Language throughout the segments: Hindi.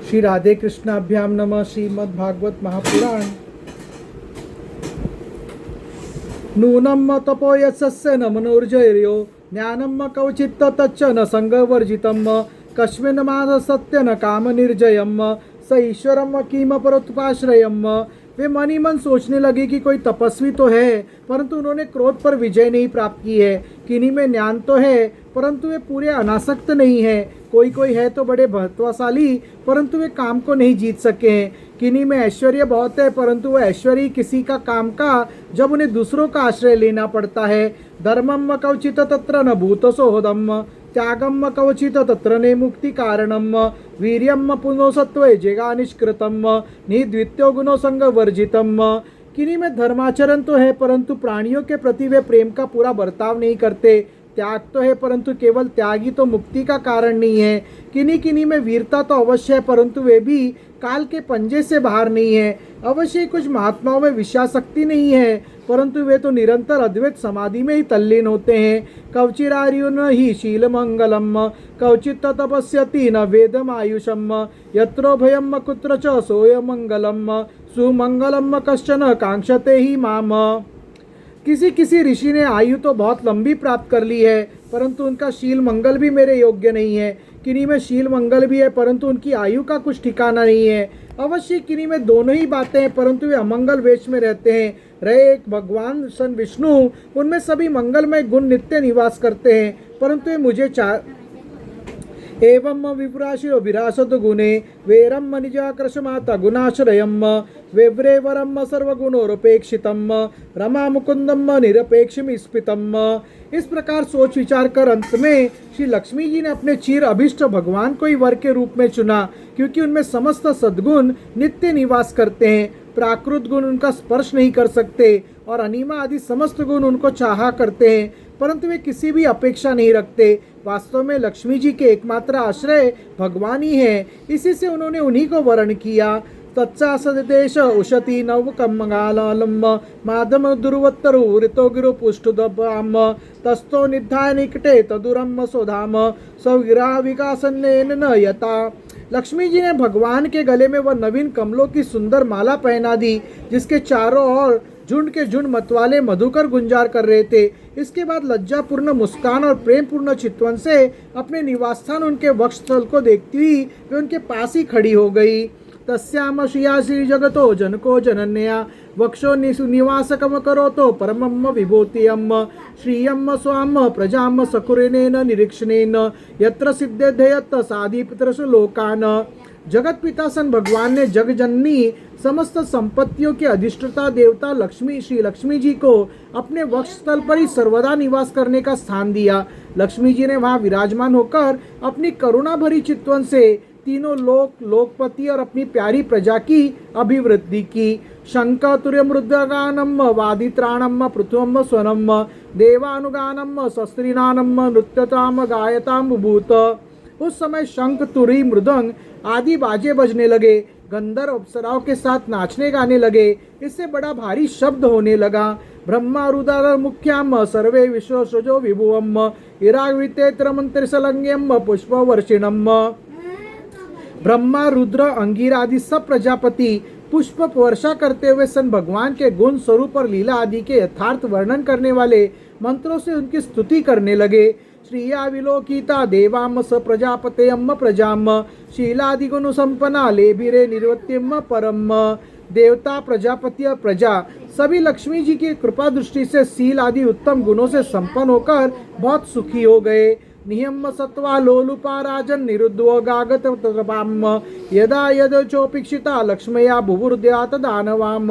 श्री राधे कृष्णाभ्याम नमः। श्रीमद्भागवत महापुराण। नूनम तपो यस्य न मनोर्जयो ज्ञानम कवचित् तच्च न संगवर्जितम कस्मिन् मास सत्य न काम निर्जयम स ईश्वरम किम परतुपाश्रयम। वे मन ही मन सोचने लगे कि कोई तपस्वी तो है परंतु उन्होंने क्रोध पर विजय नहीं प्राप्त की है। किन्हीं में ज्ञान तो है परंतु वे पूरे अनासक्त नहीं है। कोई कोई है तो बड़े महत्वशाली परंतु वे काम को नहीं जीत सके हैं। किन्हीं में ऐश्वर्य बहुत है परंतु वह ऐश्वर्य किसी का काम का जब उन्हें दूसरों का आश्रय लेना पड़ता है। धर्मम कवचित तत्र न भूतसोहदम त्यागम कवचित तत्र ने मुक्ति कारणम वीर्यम पुनो सत्वे जेगा निष्कृतम निद्वित्यो गुणो संग वर्जितम। किन्हीं में धर्माचरण तो है परंतु प्राणियों के प्रति वे प्रेम का पूरा बर्ताव नहीं करते। त्याग तो है परंतु केवल त्याग ही तो मुक्ति का कारण नहीं है। किन्हीं किन्हीं में वीरता तो अवश्य है परंतु वे भी काल के पंजे से बाहर नहीं है। अवश्य कुछ महात्माओं में विषयाशक्ति नहीं है परंतु वे तो निरंतर अद्वैत समाधि में ही तल्लीन होते हैं। कवचिरार्युन ही शील मंगलम कवचित तपस्यति न वेदम आयुषम यत्रो भयम कुत्र च सोय मंगलम सुमंगलम कश्चन कांक्षते ही माम। किसी किसी ऋषि ने आयु तो बहुत लंबी प्राप्त कर ली है परंतु उनका शील मंगल भी मेरे योग्य नहीं है। किन्हीं में शील मंगल भी है परंतु उनकी आयु का कुछ ठिकाना नहीं है। अवश्य किन्हीं में दोनों ही बातें हैं परंतु वे अमंगल वेश में रहते हैं। रहे एक भगवान सन विष्णु उनमें सभी मंगलमय गुण नित्य निवास करते हैं परंतु वे मुझे एवं विपुराशिरो विरासद गुणे वेरम निजाकृशमाता गुणाश्रयम वेव्रेवरम सर्वगुणोरपेक्षितम रमा मुकुंदम निरपेक्षम स्फितम। इस प्रकार सोच विचार कर अंत में श्री लक्ष्मी जी ने अपने चिर अभिष्ट भगवान को ही वर के रूप में चुना क्योंकि उनमें समस्त सद्गुण नित्य निवास करते हैं। प्राकृत गुण उनका स्पर्श नहीं कर सकते और अनिमा आदि समस्त गुण उनको चाहा करते हैं परंतु वे किसी भी अपेक्षा नहीं रखते। वास्तव में लक्ष्मी जी के एकमात्र आश्रय भगवान ही है। इसी से उन्होंने उन्हीं को वर्ण किया। तत्सा सदेश उशति नव कमगालम माधम दुर्वत्तरु ऋतो गिरो पुष्टुदम तस्तो निधाय निकटे तदुरम सोधाम सविरा विकासन्नेन न यता। लक्ष्मी जी ने भगवान के गले में वह नवीन कमलों की सुंदर माला पहना दी जिसके चारों ओर झुंड के झुंड मतवाले मधुकर गुंजार कर रहे थे। इसके बाद लज्जापूर्ण मुस्कान और प्रेमपूर्ण चितवन से अपने निवास स्थान उनके वक्षस्थल को देखती हुई वे उनके पास ही खड़ी हो गई। तस्याम श्रिया श्री जगतो जनको जनन्या वक्षो निवासकम करो तो परमम विभूतियम श्रियम स्वाम प्रजाम सकुरेनेन निरीक्षणेन यत्र सिद्धेध्यत साधिपितरसु लोकान। जगत पिता सन भगवान ने जगजननी समस्त संपत्तियों के अधिष्ठाता देवता लक्ष्मी श्री लक्ष्मी जी को अपने वक्षस्थल पर ही सर्वदा निवास करने का स्थान दिया। लक्ष्मी जी ने वहां विराजमान होकर अपनी करुणा भरी चितवन से तीनों लोकपति और अपनी प्यारी प्रजा की अभिवृद्धि की। शंख तुर्य मृदगानम वादित्राणम पृथ्वम स्वनम देवानुगानम शस्त्रीनानम नृत्यताम गायताम भूत। उस समय शंख तुरी मृदंग आदि बाजे बजने लगे। गंधर्व अप्सराओं के साथ नाचने गाने लगे। इससे बड़ा भारी शब्द होने लगा। ब्रह्मा रुद्र मुख्याम सर्वे विश्वसजो विभुवम इराविते मंत्रिसलंग्यम पुष्प वर्षिणम। ब्रह्मा रुद्र अंगिरा आदि सब प्रजापति पुष्प वर्षा करते हुए सन भगवान के गुण स्वरूप और लीला आदि के यथार्थ वर्णन करने वाले मंत्रों से उनकी स्तुति करने लगे। श्रिया विलोकिता देवाम स प्रजापतेयम प्रजाम शीलादि गुण संपन्ना लेभिरे निर्वत्यम परम। देवता प्रजापति और प्रजा सभी लक्ष्मी जी की कृपा दृष्टि से शील आदि उत्तम गुणों से संपन्न होकर बहुत सुखी हो गए। नियम सत्वा लोलुपा राजन निरुद्धो गागत तपाम यदा यदचोपीक्षिता लक्ष्मया भुवुर्द्यात दानवाम।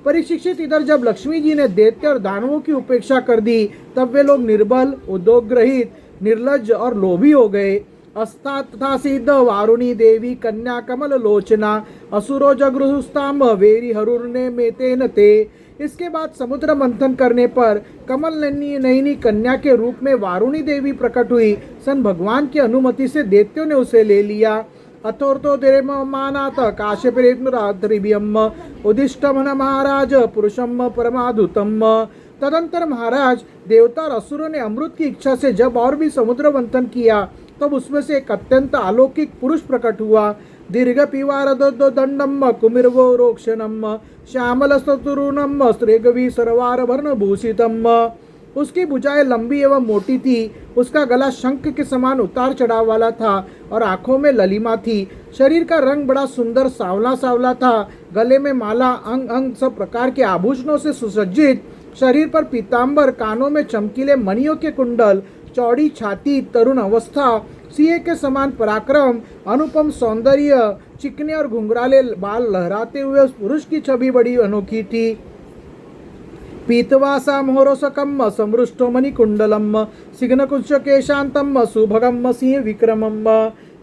परिशिक्षित इधर जब लक्ष्मी जी ने दैत्य और दानवों की उपेक्षा कर दी तब वे लोग निर्बल उद्योगरहित निर्लज्ज और लोभी हो गए। अस्ता तथा सिद्ध वारुणी देवी कन्या कमल लोचना असुरो जगृहुस्ताम वेरी हरुर्ने मेतेन ते। इसके बाद समुद्र मंथन करने पर कमल नयनी कन्या के रूप में वारुणी देवी प्रकट हुई। सन भगवान की अनुमति से दैत्यों ने उसे ले लिया। अथोर्तो मानात काश्यपिरेन्द्राद्रिभ्यम उदिष्टमन महाराज पुरुषम परमाधुतम। तदंतर महाराज देवता और असुरों ने अमृत की इच्छा से जब और भी समुद्र मंथन किया तब उसमें से एक अत्यंत अलौकिक पुरुष प्रकट हुआ। दीर्घ पिवारदो दंडम कुमिर्वो रोक्षणम श्यामल स्तुरुणम स्त्रेगवी सरवारभरण भूषितम। उसकी भुजाएं लंबी एवं मोटी थी। उसका गला शंख के समान उतार चढ़ाव वाला था और आंखों में ललिमा थी। शरीर का रंग बड़ा सुंदर सांवला सांवला था। गले में माला, अंग अंग सब प्रकार के आभूषणों से सुसज्जित, शरीर पर पीताम्बर, कानों में चमकीले मणियों के कुंडल, चौड़ी छाती, तरुण अवस्था, सिंह के समान पराक्रम, अनुपम सौंदर्य, चिकने और घुंघराले बाल लहराते हुए उस पुरुष की छवि बड़ी अनोखी थी। पीतवासा मोहरोसकम समृष्टो मणिकुंडलम सिग्नकुंच केशांतम सुभगम सिंह विक्रमम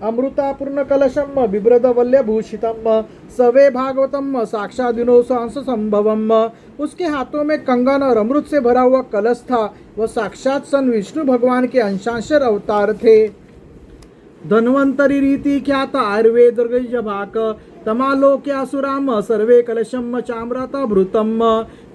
अमृतापूर्ण कलशम बिभ्रद वल्यभूषितम सवे भागवतम साक्षात विनोसांस संभवम। उसके हाथों में कंगन और अमृत से भरा हुआ कलश था। वह साक्षात सन विष्णु भगवान के अंशांशर अवतार थे। धन्वंतरी रीति ख्यात आयुर्वेद भाक तमालोक्यासुराम सर्वे कलशम चाम्रता भृतम।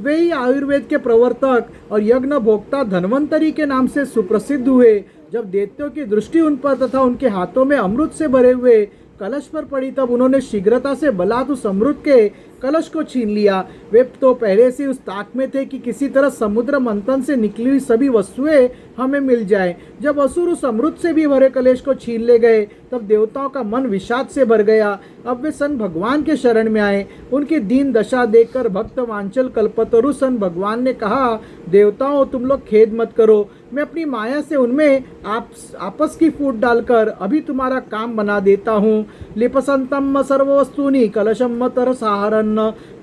वे ही आयुर्वेद के प्रवर्तक और यज्ञ भोक्ता धन्वंतरी के नाम से सुप्रसिद्ध हुए। जब दैत्यों की दृष्टि उन पर तथा उनके हाथों में अमृत से भरे हुए कलश पर पड़ी, तब उन्होंने शीघ्रता से बलात् उस अमृत के कलश को छीन लिया। वे तो पहले से उस ताक में थे कि किसी तरह समुद्र मंथन से निकली हुई सभी वस्तुएं हमें मिल जाए। जब असुर उस अमृत से भी भरे कलश को छीन ले गए, तब देवताओं का मन विषाद से भर गया। अब वे सन भगवान के शरण में आए। उनकी दीन दशा देखकर भक्त वांचल कल्पतरु सन भगवान ने कहा, देवताओं तुम लोग खेद मत करो, मैं अपनी माया से उनमें आपस की फूट डालकर अभी तुम्हारा काम बना देता हूँ। लिपसंतम सर्ववस्तूनि कलशम तरसाहरन्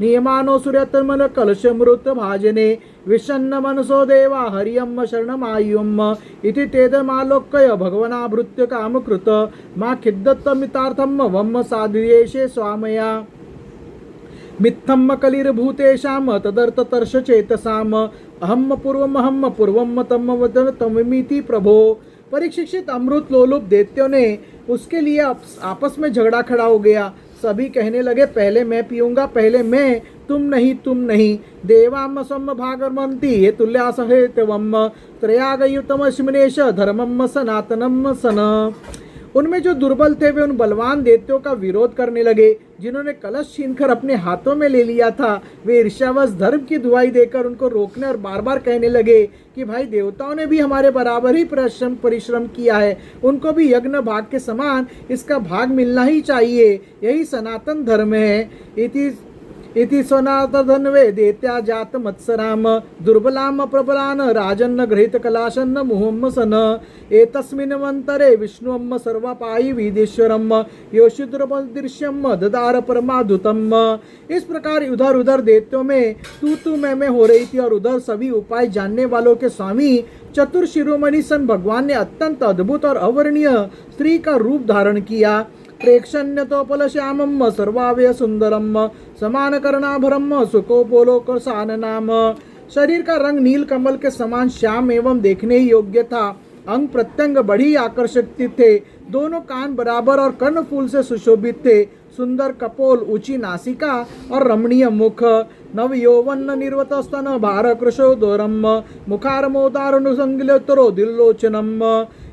नियमानो सूर्यतमल कलशमृत भाजने विषन्न मनसो देवा हरियम शरणमायुम इति तेदमालोक्य भगवनाभृत्य कामकृत मा खिद्दत्तमितार्थम वम साधियेषे स्वामया मित्थम कलिर्भूतेषाम तदर्थतर्ष चेतसाम अहम पूर्वम तम वदन तमिति प्रभो। परीक्षित अमृत लोलुप दैत्यों ने उसके लिए आपस में झगड़ा खड़ा हो गया। सभी कहने लगे, पहले मैं पीऊंगा, पहले मैं, तुम नहीं। देवाम सम भागवंती ये तुल्या सहेतवम त्रयागयुतम शिमनेश धर्मम सनातनम सन। उनमें जो दुर्बल थे वे उन बलवान दैत्यों का विरोध करने लगे जिन्होंने कलश छीनकर अपने हाथों में ले लिया था। वे ईर्ष्यावश धर्म की दुहाई देकर उनको रोकने और बार बार कहने लगे कि भाई देवताओं ने भी हमारे बराबर ही परिश्रम किया है, उनको भी यज्ञ भाग के समान इसका भाग मिलना ही चाहिए, यही सनातन धर्म है। इति सनातनवे दैत्या जात मत्सराम दुर्बलाम प्रबलान राजन्न गृहीत कलाशन्न मुहम्म सन एतस्मिन् वंतरे विष्णुअम्म सर्वपायी विदेश्वरम योषुद्रपदृश्यम ददार परमाधुतम। इस प्रकार उधर उधर दैत्यों में तू मैं हो रही थी और उधर सभी उपाय जानने वालों के स्वामी चतुर शिरोमणि सन भगवान ने अत्यंत अद्भुत और अवर्णीय स्त्री का रूप धारण किया। प्रेक्षण्यतोपल श्यामम सर्वावय सुंदरम समान कर्णाभरम सुकोपोलोकसान नाम। शरीर का रंग नील कमल के समान श्याम एवं देखने ही योग्य था। अंग प्रत्यंग बड़ी आकर्षक थे। दोनों कान बराबर और कर्ण फूल से सुशोभित थे। सुंदर कपोल, ऊंची नासिका और रमणीय मुख, नव यौवन निर्वत स्तन भार कृशोदरम मुखारमोदारुसंगिलोत्तरो दिल्लोचनम।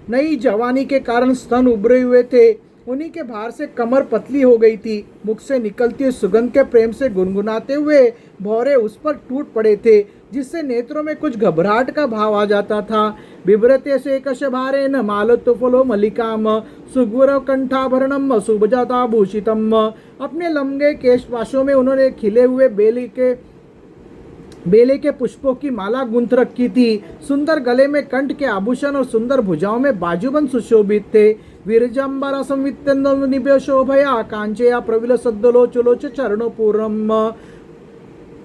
नई जवानी के कारण स्तन उभरे हुए थे। उन्हीं के भार से कमर पतली हो गई थी। मुख से निकलती सुगंध के प्रेम से गुनगुनाते हुए भौरे उस पर टूट पड़े थे, जिससे नेत्रों में कुछ घबराहट का भाव आ जाता था। बिभ्रते से कशभारे न मालतुफलो मलिकाम सुग्वर कंठाभरणम सुभजाताभूषितम। अपने लंबे केशपाशों में उन्होंने खिले हुए बेले के पुष्पों की माला गूंथ रखी थी। सुंदर गले में कंठ के आभूषण और सुंदर भुजाओं में बाजूबंद सुशोभित थे। विरजंबरा संवित्तन निभ्य शोभया कांचया प्रविल सद्दलोचलोच चरणोपूर्वम।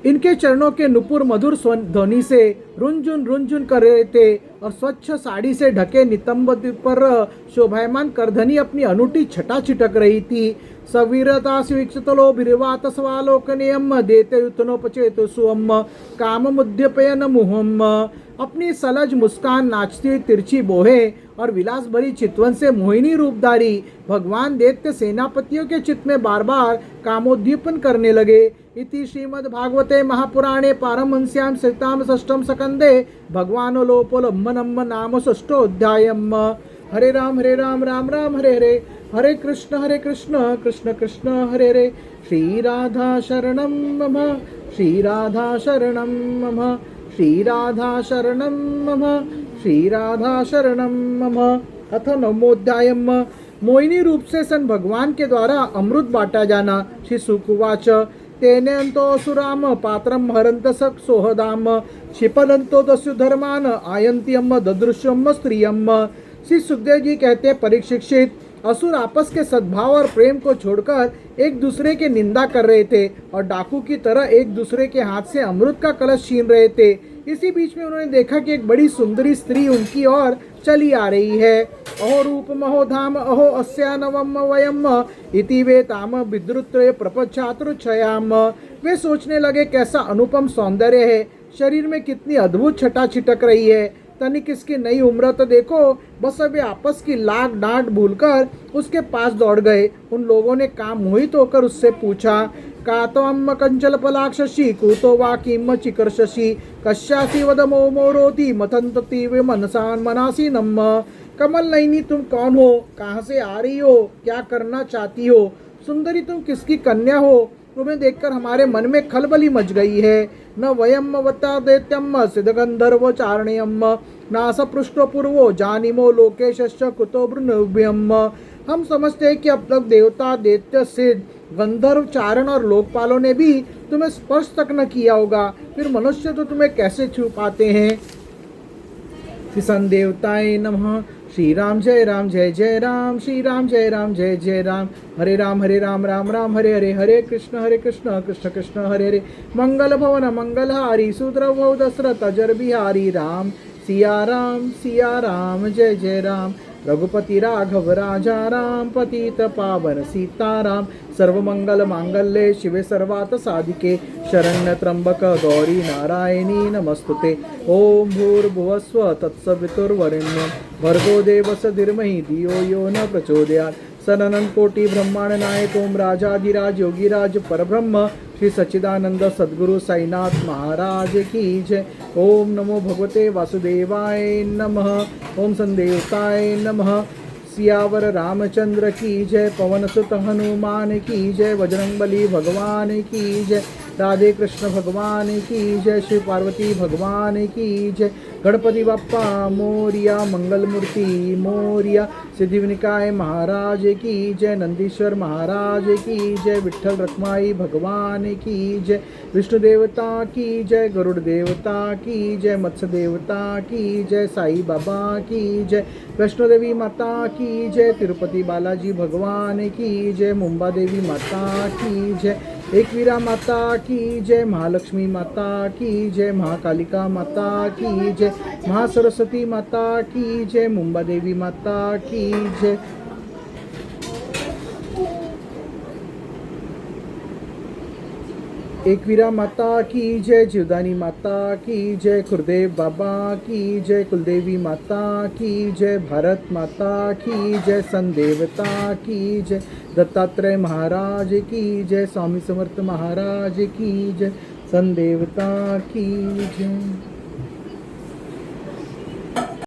इनके चरणों के नुपुर मधुर ध्वनि से रुंझुन कर रहे थे और स्वच्छ साड़ी से ढके नितंब पर शोभायमान करधनी अपनी अनूठी छटा छिटक रही थी। सवीरता स्वीक्षतलो बिरवात स्वालोकनेयम देते युतनोपचेत सुअम काम मुद्यपयन मुहम। अपनी सलज मुस्कान, नाचती तिरछी बोहे और विलास भरी चितवन से मोहिनी रूपधारी भगवान दैत्य सेनापतियों के चित्त में बार बार कामोद्दीपन करने लगे। इति श्रीमद् भागवते महापुराणे पारमहंस्यां सहितां षष्ठम स्कंदे भगवानोलोपलम्बनम नाम षष्ठोऽध्यायम्। हरे राम राम राम हरे हरे, हरे कृष्ण कृष्ण कृष्ण हरे हरे। श्री राधा शरणं मम, श्री राधा शरणं मम, श्री राधा शरणं मम, श्री राधा शरणं मम। अथ नवमोऽध्यायः। मोहिनी रूप से सन भगवान के द्वारा अमृत बांटा जाना। श्री सुकुवाच तेनेन्तो असुराम पात्रम हरंत सोहदाम क्षिपनंतो दस्यु धर्मान आयंत्यम ददृश्यम स्त्रियम। श्री सुखदेव जी कहते हैं, परीक्षित, असुर आपस के सद्भाव और प्रेम को छोड़कर एक दूसरे की निंदा कर रहे थे और डाकू की तरह एक दूसरे के हाथ से अमृत का कलश छीन रहे थे। इसी बीच में उन्होंने देखा कि एक बड़ी सुंदरी स्त्री उनकी ओर चली आ रही है। अहो रूप महो धाम अहो अस्या नवम वयम इति वे ताम विद्रुत्र प्रपच्छातृच्छयाम। वे सोचने लगे, कैसा अनुपम सौंदर्य है, शरीर में कितनी अद्भुत छटा छिटक रही है, तनिक इसकी नई उम्र तो देखो। बस वे आपस की लाग डांट भूलकर उसके पास दौड़ गए। उन लोगों ने काम मोहित होकर उससे पूछा, कातम कंचल पलाक्षसी कुतो वा किम चिकर्षसी कश्यासी वद मोरोति मथंत तीव्र मनसान मनासी नम। कमल नयनी, तुम कौन हो, कहाँ से आ रही हो, क्या करना चाहती हो? सुंदरी, तुम किसकी कन्या हो? तुम्हें देखकर हमारे मन में खलबली मच गई है। न वयम वता दैत्यम सिद्धगंधर्व चारणयम नास पृष्ठ पूर्वो जानिमो लोकेशश्च कुतो ब्रह्मभ्यम। हम समझते हैं कि अब तक देवता, दैत्य, सिद्ध, गंधर्व, चारण और लोकपालों ने भी तुम्हें स्पर्श तक न किया होगा, फिर मनुष्य तो तुम्हें कैसे छू पाते हैं? सन देवताय नमः। श्री राम जय जय राम, श्री राम जय जय राम। हरे राम राम राम हरे हरे, हरे कृष्ण कृष्ण कृष्ण हरे हरे। मंगल भवन मंगलहारी सूत्र भव दशरथ अजर बिहारी राम सिया राम जय जय राम। रघुपति राघव राजा राम पतित पावन सीताराम। सर्वमंगल मांगल्ये शिवे सर्वार्थ साधिके शरण्य त्र्यंबक गौरी नारायणी नमस्तुते। ओम भूर्भुवस्व तत्सवितुर्वरेण्यं भर्गो देवस्य धीमहि धियो यो न प्रचोदयात्। सननन कोटि ब्रह्मांड नायक ओम राजाधिराज योगीराज परब्रह्म श्री सच्चिदानंद सद्गुरु साईनाथ महाराज की जय। ओम नमो भगवते वासुदेवाय नमः। ओम संदेवताय नमः। सियावर रामचंद्र की जय, पवन सुत हनुमान की जय, बजरंगबली भगवान की जय, राधे कृष्ण भगवान की जय, शिव पार्वती भगवान की जय। गणपति बप्पा मोरिया, मंगल मूर्ति मोरिया, सिद्धिविनायक महाराज की जय, नंदीश्वर महाराज की जय, विठ्ठल रखमाई भगवान की जय, विष्णु देवता की जय, गरुड़ देवता की जय, मत्स्य देवता की जय, साई बाबा की जय, वैष्णो देवी माता की जय, तिरुपति बालाजी भगवान की जय, मुंबा देवी माता की जय, एकवीरा माता की जय, महालक्ष्मी माता की जय, महाकालिका माता की जय, महासरस्वती माता की जय, मुंबा देवी माता की जय। एकवीरा माता की जय, जीवदानी माता की जय, खुरदेव बाबा की जय, कुलदेवी माता की जय, भारत माता की जय, सन देवता की जय, दत्तात्रेय महाराज की जय, स्वामी समर्थ महाराज की जय, सन देवता की जय।